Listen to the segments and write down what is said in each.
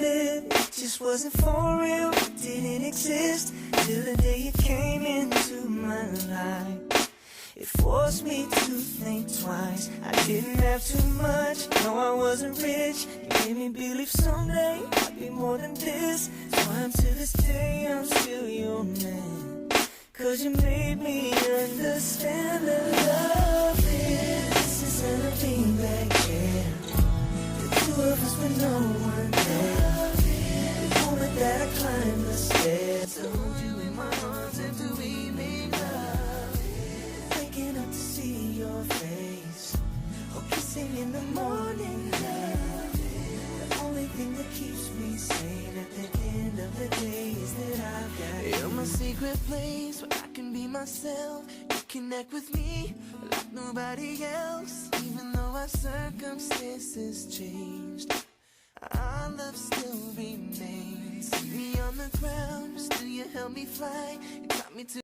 admit it just wasn't for real. It didn't exist till the day you came into my life. It forced me to think twice. I didn't have too much, no I wasn't rich. You made me believe someday I'd be more than this. So to this day I'm still your man. 'Cause you made me understand that love isn't a being back there. The two of us with no one there. The moment that I climbed the stairs, to hold you in my arms and to be made love. Waking up to see your face, or kissing in the morning love. The only thing that keeps me sane at the end of the day is that I've got you. You're my secret place where I can be myself. You connect with me like nobody else. Even though our circumstances changed, our love still remains. See me on the ground, still you help me fly. You taught me to.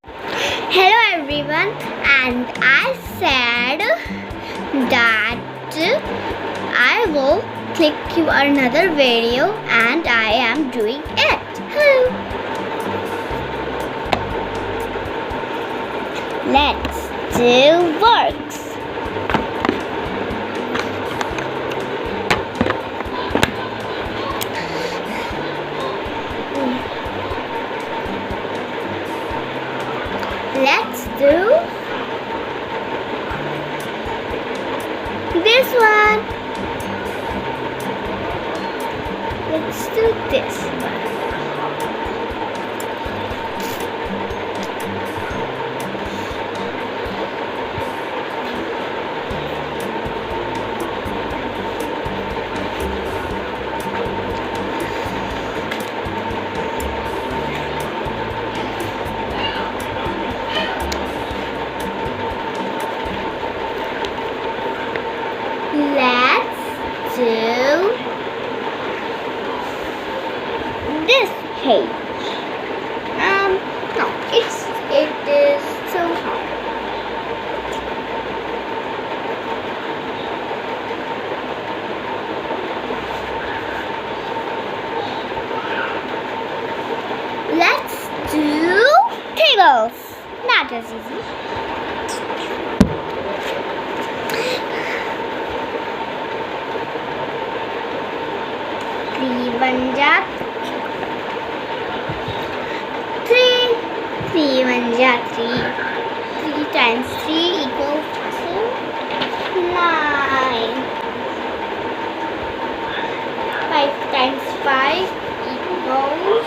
Hello everyone, and I said that I will click you another video, and I am doing it. Hello. Let's do works. Let's do this one. Let's do this one. Let's do this page. No, it is so hard. Let's do tables. Not as easy. One jar 3, 3 1 jar 3, 3 times 3 equals 9, 5 times 5 equals